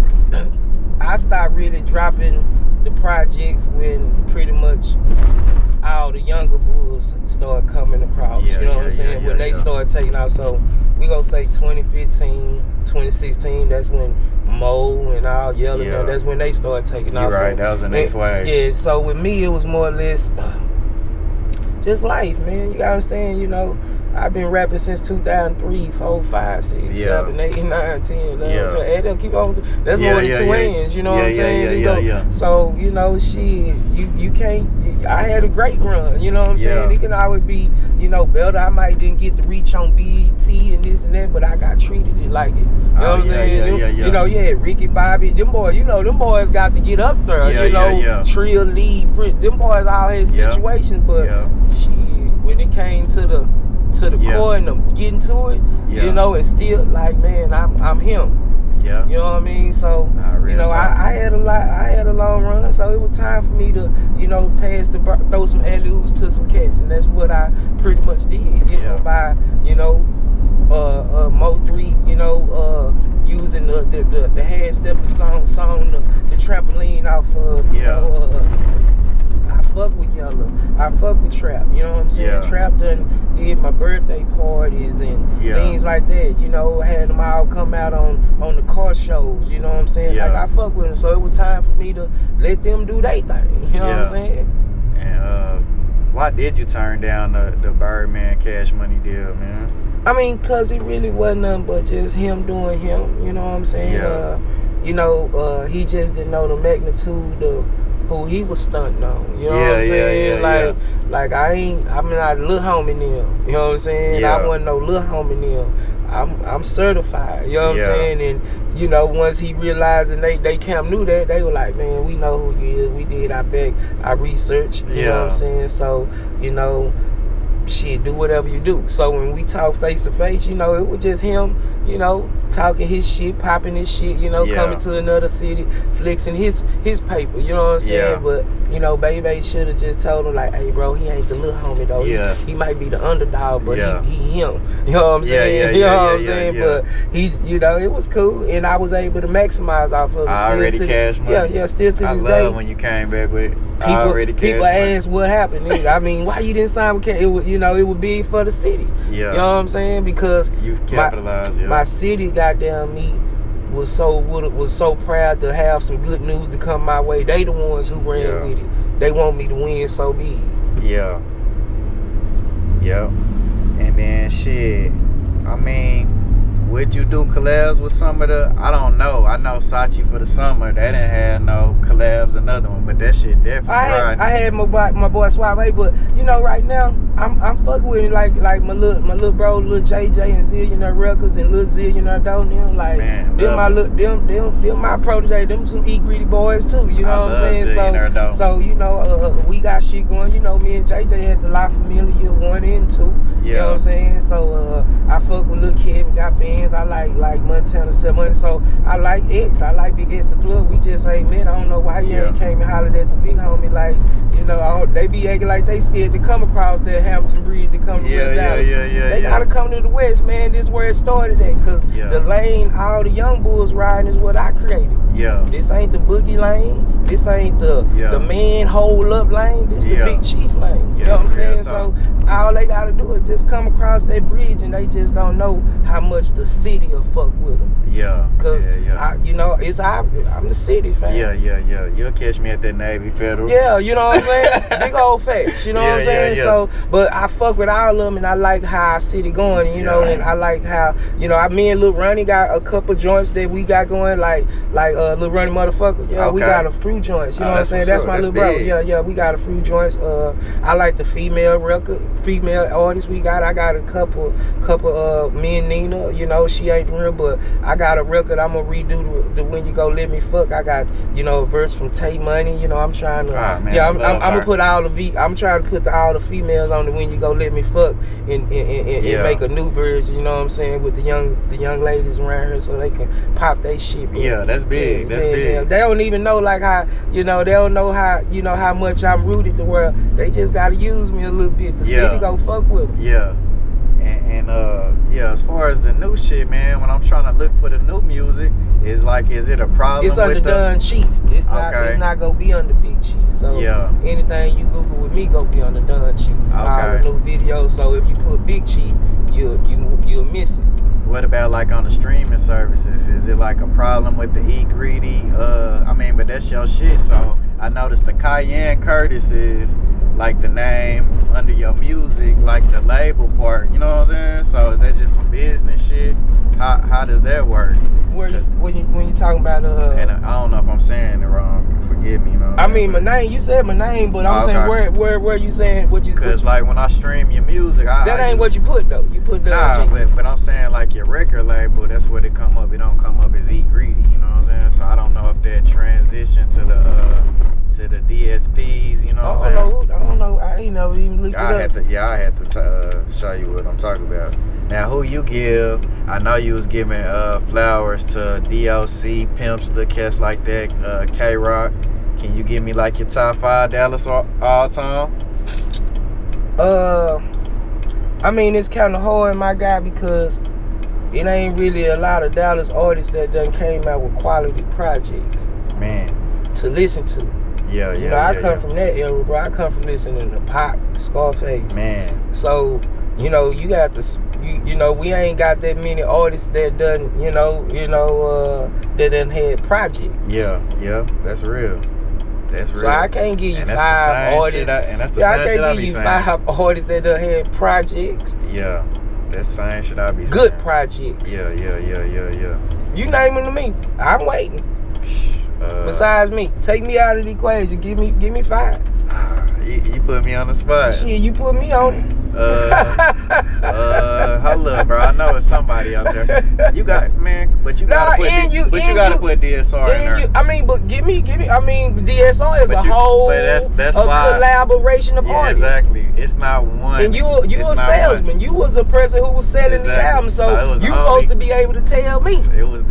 Speaker 2: I stopped really dropping the projects when pretty much all the younger bulls started coming across. You know what I'm saying? When they started taking out. So we gonna say 2015, 2016, that's when Mo and all yelling, that's when they started taking off.
Speaker 1: You're right, that was the next wave.
Speaker 2: Yeah, so with me, it was more or less just life, man. You gotta understand, you know, I've been rapping since 2003, 4, 5, 6, 7, 8, 9, 10, 11, keep on. That's more than 2 hands, you know what I'm saying? So, you know, shit, you can't, I had a great run, you know what I'm saying? It can always be, you know, better. I might didn't get the reach on BET and this and that, but I got treated it like it. You know what I'm saying? You know, Ricky Bobby, them boys, you know, them boys got to get up there, you know, Trill Lee, them boys all had situations, but shit, when it came to the core and them getting to it, you know, and still like, man, I'm him. You know what I mean? So, you know, I had a long run, so it was time for me to, you know, throw some alley-oops to some cats, and that's what I pretty much did, you know, by, you know, Mo3, you know, using the half-stepping song, the trampoline off of, you know, I fuck with Yellow. I fuck with Trap. You know what I'm saying? Trap done did my birthday parties and things like that. You know, had them all come out on the car shows. You know what I'm saying? Like, I fuck with them. So it was time for me to let them do their thing. You know what I'm saying?
Speaker 1: And why did you turn down the Birdman Cash Money deal, man?
Speaker 2: I mean, cause it really wasn't nothing but just him doing him. You know what I'm saying?
Speaker 1: Yeah.
Speaker 2: He just didn't know the magnitude of who he was stunting on. You know what I'm saying? Like I'm not little homie now. You know what I'm saying?
Speaker 1: Yeah.
Speaker 2: I wasn't no little homie now. I'm certified. You know what I'm saying? And you know, once he realized and they camp knew that, they were like, man, we know who he is. We did our research. You know what I'm saying? So, you know, shit, do whatever you do. So when we talk face to face, you know, it was just him, you know, talking his shit, popping his shit, you know, coming to another city, flexing his paper, you know what I'm saying? But, you know, Baby should have just told him, like, hey, bro, he ain't the little homie, though. He might be the underdog, but he him. You know what I'm saying? You know what I'm saying? But he's, you know, it was cool, and I was able to maximize off of it.
Speaker 1: I already cashed money.
Speaker 2: Still to this day.
Speaker 1: I love when you came back with
Speaker 2: People ask what happened. I mean, why you didn't sign with K? It would, you know, it would be for the city. You know what I'm saying? Because
Speaker 1: you capitalized.
Speaker 2: My city, goddamn me, was so proud to have some good news to come my way. They the ones who ran with it. They want me to win so big.
Speaker 1: Yeah. And then shit, I mean, would you do collabs with some of the, I don't know. I know Sachi for the summer, they didn't have no collabs, another one, but that shit definitely
Speaker 2: I had my boy Suave, but you know, right now I'm fucking with it, like my little bro, little JJ and Zillionaire Records and little Zillionaire Doe, them like them my protege, them some eat greedy boys too. You know what I'm saying? So you know, we got shit going. You know, me and JJ had the La Familia 1 and 2. You know what I'm saying? So I fuck with Lil Kid, we got bands. I like Montana 700. So I like X. I like Big X the Plug. We just ain't met. I don't know why you ain't came and hollered at the big homie. Like, you know, they be acting like they scared to come across that Hampton Bridge to come to West Dallas. They gotta come to the West, man. This is where it started at. Cause the lane all the young bulls riding is what I created. This ain't the boogie lane. This ain't the man hold up lane. This the Big Chief lane. You know what I'm saying? So all they gotta do is just come across that bridge, and they just don't know how much the city will fuck with them. Cause you know, I'm the city fan.
Speaker 1: You'll catch me at that Navy Federal.
Speaker 2: You know what I'm saying? Big old facts. You know what I'm saying? So, but I fuck with all of them, and I like how our city going. You know, and I like how, you know, me and Lil Ronnie got a couple joints that we got going, like Lil Ronnie motherfucker. We got a few joints. You know what I'm saying? That's my little bro. We got a few joints. I like the female artists we got. I got a couple me and Nina. You know, she ain't from here, but I got a record. I'm gonna redo the When You Go Let Me Fuck. I got, you know, a verse from Tay Money. You know, I'm trying to. I'm gonna put I'm trying to put all the females on the When You Go Let Me Fuck and make a new version. You know what I'm saying, with the young ladies around here, so they can pop they shit. But
Speaker 1: that's big. That's big.
Speaker 2: They don't even know like how, you know, they don't know how, you know, how much I'm rooted to where they just gotta use me a little bit. The city go fuck with them. As far as the new shit, man, when I'm trying to look for the new music, is it a problem? It's under Dun Chief. It's not gonna be under Big Chief. So anything you Google with me gonna be under Dun Chief. All the new videos. So if you put Big Chief, you'll miss it.
Speaker 1: What about like on the streaming services? Is it like a problem with the Eat Greedy? I mean, but that's your shit. So I noticed the Cayenne Curtis is like the name under your music, like the label part. You know what I'm saying? So is that just some business shit? How does that work?
Speaker 2: When you talking about
Speaker 1: and I don't know if I'm saying it wrong. Forgive me. You know.
Speaker 2: I mean, my name. You said my name, but I'm saying where you saying what you?
Speaker 1: Because like when I stream your music,
Speaker 2: that ain't what you put though. You put the
Speaker 1: but I'm saying like your record label. That's where it come up. It don't come up as Eat Greedy. You know what I'm saying? So I don't know if that transition to the DSPs. You know what I'm saying?
Speaker 2: I don't know. I ain't never even looked it up.
Speaker 1: I had to show you what I'm talking about. Now, who you give? I know you was giving flowers to DLC, Pimps, the cats like that, K-Rock. Can you give me like your top 5 Dallas all time?
Speaker 2: I mean, it's kind of hard, my guy, because it ain't really a lot of Dallas artists that done came out with quality projects,
Speaker 1: man,
Speaker 2: to listen to. You know, I come from that era, bro. I come from listening to Pop, Scarface,
Speaker 1: man. So,
Speaker 2: you know, you got to, you know, we ain't got that many artists that done, that done had projects.
Speaker 1: That's real. That's real.
Speaker 2: So I can't give you 5 artists.
Speaker 1: And that's the same shit I be saying.
Speaker 2: I can't give you 5 artists that done had projects.
Speaker 1: That same shit I be
Speaker 2: Good
Speaker 1: saying.
Speaker 2: projects.
Speaker 1: Yeah.
Speaker 2: You name them to me. I'm waiting. Besides me, take me out of the equation. Give me 5.
Speaker 1: You put me on the spot.
Speaker 2: Shit, you put me on it.
Speaker 1: Hold up, bro. I know it's somebody out there. You got, man, but you gotta put DSR in there.
Speaker 2: But give me. I mean, DSR is a whole
Speaker 1: that's why,
Speaker 2: collaboration of artists.
Speaker 1: Exactly. It's not one.
Speaker 2: And you a salesman. One. You was the person who was selling the album, so you supposed to be able to tell me.
Speaker 1: It was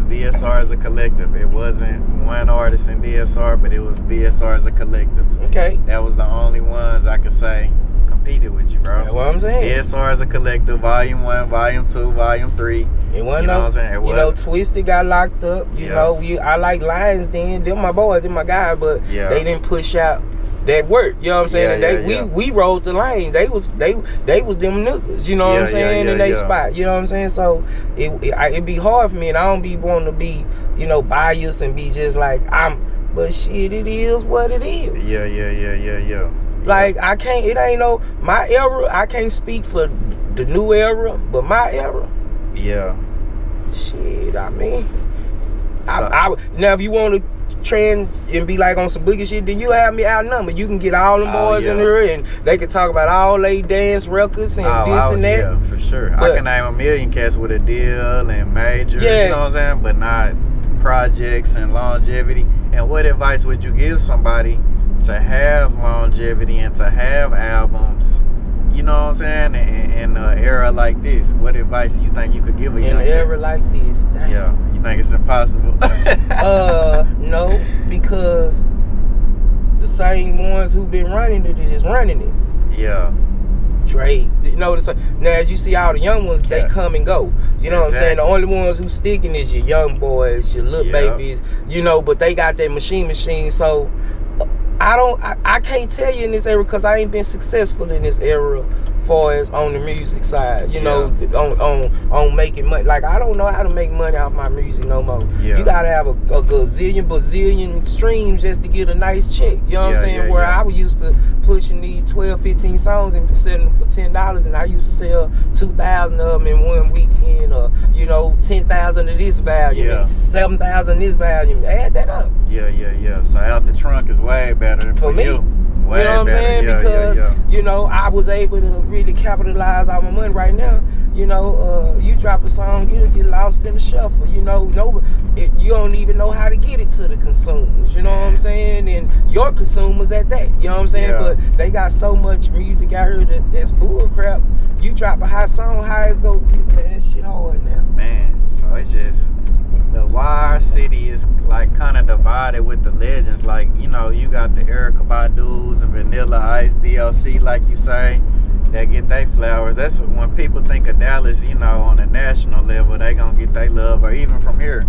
Speaker 1: DSR as a collective. It wasn't one artist in DSR, but it was DSR as a collective.
Speaker 2: Okay.
Speaker 1: That was the only ones I could say competed with you, bro.
Speaker 2: That's what I'm saying.
Speaker 1: DSR as a collective, volume 1, volume 2, volume 3.
Speaker 2: It wasn't
Speaker 1: what I'm saying?
Speaker 2: Twisted got locked up. You know, I like Lions then. They're my boys, they're my guy, but they didn't push out that work. You know what I'm saying? We rode the lane. They was them niggas. You know what I'm saying? In they spot. You know what I'm saying? So it be hard for me, and I don't be wanting to be, biased and be just like but shit, it is what it is.
Speaker 1: Yeah.
Speaker 2: Like I can't. It ain't my era. I can't speak for the new era, but my era.
Speaker 1: Yeah.
Speaker 2: Shit, I mean, I now if you want to trend and be like on some boogie shit, then you have me outnumbered. You can get all them boys in here, and they can talk about all they dance records and this and that.
Speaker 1: Yeah, for sure. But I can name a million cats with a deal and major.
Speaker 2: Yeah.
Speaker 1: You know what I'm saying? But not projects and longevity. And what advice would you give somebody to have longevity and to have albums? You know what I'm saying? In an era like this, what advice do you think you could give a young
Speaker 2: kid? In an era like this? Damn.
Speaker 1: Yeah. You think it's impossible?
Speaker 2: No, because the same ones who been running it is running it.
Speaker 1: Yeah.
Speaker 2: Drake. Now as you see all the young ones, they come and go. You know what I'm saying? The only ones who sticking is your young boys, your little babies, but they got that machine. So I can't tell you in this era because I ain't been successful in this era far as on the music side, on making money. Like I don't know how to make money off my music no more. You gotta have a bazillion streams just to get a nice check. You know what I'm saying? Where I was used to pushing these 12, 15 songs and selling them for $10, and I used to sell 2,000 of them in one weekend, or 10,000 of this value, and 7,000 this value. Add that up.
Speaker 1: Yeah. So out the trunk is way better than for me. You know
Speaker 2: what I'm saying? Because I was able to really capitalize on my money right now. You drop a song, it'll get lost in the shuffle. You don't even know how to get it to the consumers. You know what I'm saying? And your consumers at that. You know what I'm saying? But they got so much music out here that's bull crap. You drop a hot song, how it's go? Man, that shit hard now.
Speaker 1: Man, so it's just why our city is like kind of divided with the legends. Like you got the Erykah Badu's and Vanilla Ice, DLC, like you say, that get their flowers. That's when people think of Dallas, on a national level, they gonna get their love, or even from here.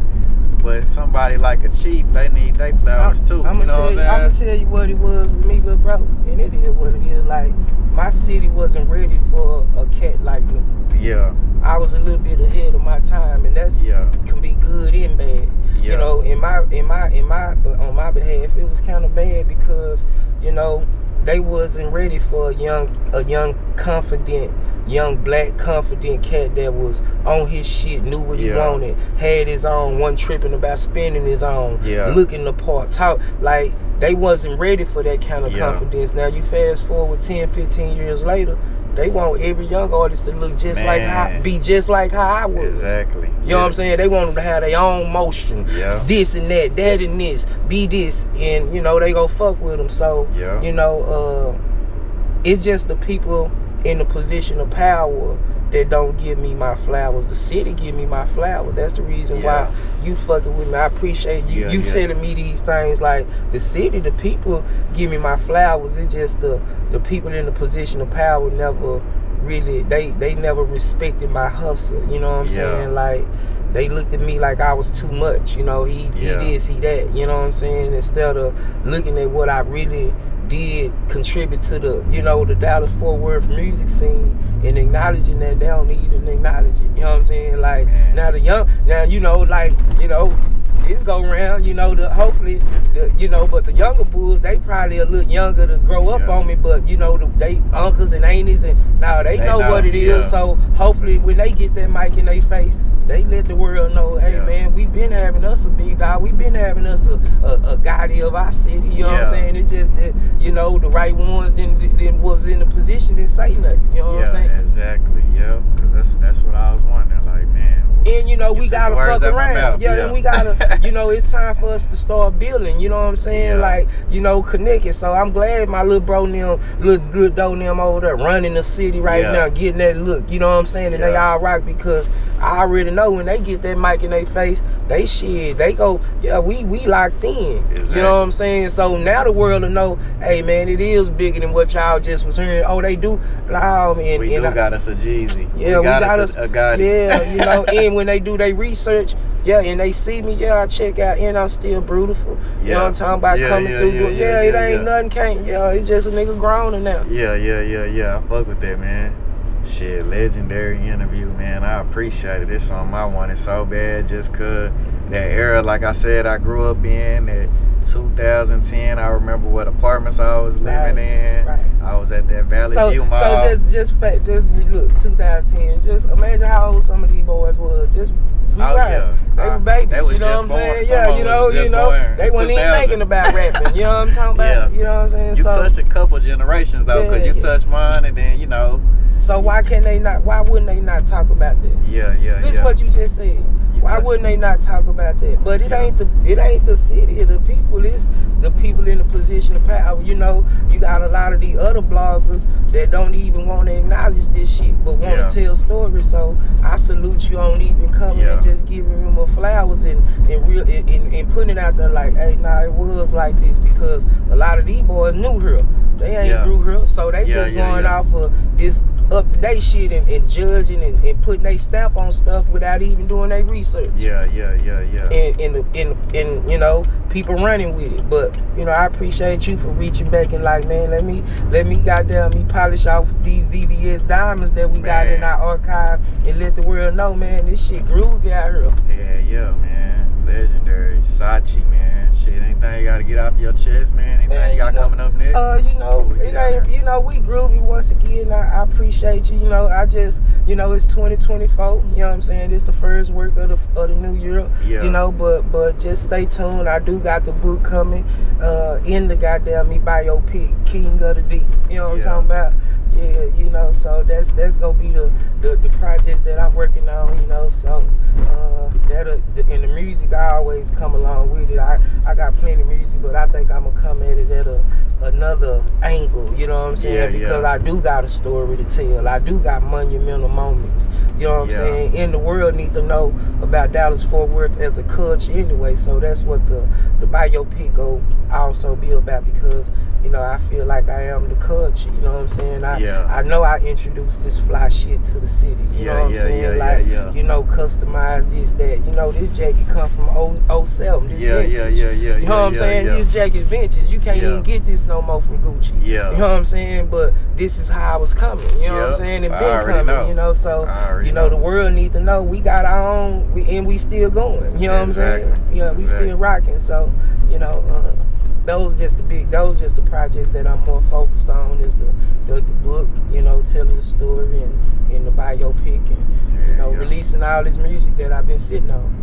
Speaker 1: But somebody like a Chief, they need their flowers too.
Speaker 2: I'm gonna tell you what it was with me, little bro, and it is what it is. Like my city wasn't ready for a cat like me.
Speaker 1: Yeah.
Speaker 2: I was a little bit ahead of my time, and that's can be good and bad.
Speaker 1: Yeah.
Speaker 2: On my behalf, it was kind of bad because they wasn't ready for a young confident, young black confident cat that was on his shit, knew what he wanted, had his own, wasn't tripping about spending his own, looking the part, talk like they wasn't ready for that kind of confidence. Now you fast forward 10, 15 years later. They want every young artist to look just be just like how I was.
Speaker 1: Exactly.
Speaker 2: You know what I'm saying? They want them to have their own motion. This and that and this, be this, and they go fuck with them. So it's just the people in the position of power that don't give me my flowers. The city give me my flowers. That's the reason why you fucking with me. I appreciate you. You telling me these things. Like the city, the people give me my flowers. It's just the people in the position of power never really, they never respected my hustle. You know what I'm saying? Like they looked at me like I was too much. He this, he that. You know what I'm saying? Instead of looking at what I really did contribute to the the Dallas-Fort Worth music scene and acknowledging that they don't even acknowledge it. You know what I'm saying? Like now the young, it's this go round, you know, hopefully, you know, but the younger bulls, they probably a little younger to grow up on me, but, you know, they uncles and aunties, and they know what it is. So hopefully when they get that mic in their face, they let the world know, hey, man, we been having us a big dog. We been having us a Gotti of our city, you know what I'm saying? It's just that, you know, the right ones then was in a position to say nothing, you know what I'm saying?
Speaker 1: Exactly, because that's what I was wondering, like, man.
Speaker 2: And, you know, we gotta fuck around. And we gotta, you know, it's time for us to start building, you know what I'm saying? Like, you know, connecting. So I'm glad my little bro them, little doe them over there running the city right now, getting that look, you know what I'm saying? And they all rock, because I already know when they get that mic in their face, they go, we locked in. Exactly. You know what I'm saying? So now the world will know, hey, man, it is bigger than what y'all just was hearing. Oh, they do? No, man.
Speaker 1: We got us a Jeezy.
Speaker 2: Yeah, we got us
Speaker 1: a Gotti.
Speaker 2: Yeah, you know, and when they do their research, and they see me, I check out, and I'm still beautiful. You know what I'm talking about? Coming through. It ain't nothing can't. It's just a nigga grown now.
Speaker 1: Yeah. I fuck with that, man. Shit, legendary interview, man. I appreciate it. It's something I wanted so bad, just cause that era, like I said, I grew up in at 2010. I remember what apartments I was living in. Right. I was at that Valley View Mall.
Speaker 2: So just look, 2010. Just imagine how old some of these boys was. Just they were babies.
Speaker 1: They was,
Speaker 2: you know
Speaker 1: just
Speaker 2: what I'm
Speaker 1: born.
Speaker 2: saying? You know, they wasn't even thinking about rapping. You know what I'm talking about? You know what I'm saying?
Speaker 1: You touched a couple generations though, because you touched mine, and then, you know.
Speaker 2: So why wouldn't they not talk about that? This is what you just said. Why wouldn't they not talk about that? But it ain't the city of the people. It's the people in the position of power. You know, you got a lot of these other bloggers that don't even want to acknowledge this shit, but want to tell stories. So I salute you on even coming and just giving them flowers and putting it out there like, hey, it was like this, because a lot of these boys knew her. They ain't grew her, so they just going off of this up-to-date shit and judging and putting their stamp on stuff without even doing their research. And you know, people running with it. But, you know, I appreciate you for reaching back and like, man, let me goddamn polish off these VVS diamonds that we got in our archive and let the world know, man, this shit groovy out here.
Speaker 1: Yeah, man. Legendary. Sachi, man. Shit, anything you gotta get off your chest, man? Anything you got coming up next?
Speaker 2: You know, it ain't, you know, we groovy once again. I appreciate you. You know, I just, you know, it's 2024. You know what I'm saying? It's the first work of the new year. You know, but just stay tuned. I do got the book coming in the goddamn me biopic, King of the Deep. You know what I'm talking about? Yeah, you know, so that's gonna be the projects that I'm working on, you know, so and the music I always come along with it. I got plenty of music, but I think I'm gonna come at it at another angle, you know what I'm saying? Because I do got a story to tell. I do got monumental moments, you know what I'm saying? And the world need to know about Dallas-Fort Worth as a culture anyway, so that's what the biopic will also be about, because, you know, I feel like I am the culture, you know what I'm saying? I know I introduced this fly shit to the city, you know what I'm saying? You know, customize this, that, you know, this jacket come from 07, this vintage. You know what I'm saying? This jacket vintage. You can't even get this no more from Gucci. You know what I'm saying? But this is how I was coming, you know what I'm saying? And been coming, you know, so, you know, the world need to know we got our own, and we still going, you know what I'm saying? Yeah, we still rocking, so, you know, those just the projects that I'm more focused on is the book, you know, telling the story and the biopic and, you know, releasing all this music that I've been sitting on.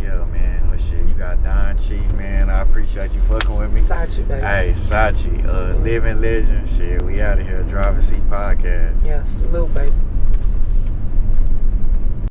Speaker 1: Yeah, man. Well, shit, you got Don Chief, man. I appreciate you fucking with me.
Speaker 2: Sachi, baby.
Speaker 1: Hey, Sachi, living legend. Shit, we out of here. Drive and See podcast.
Speaker 2: Yeah, salute, baby.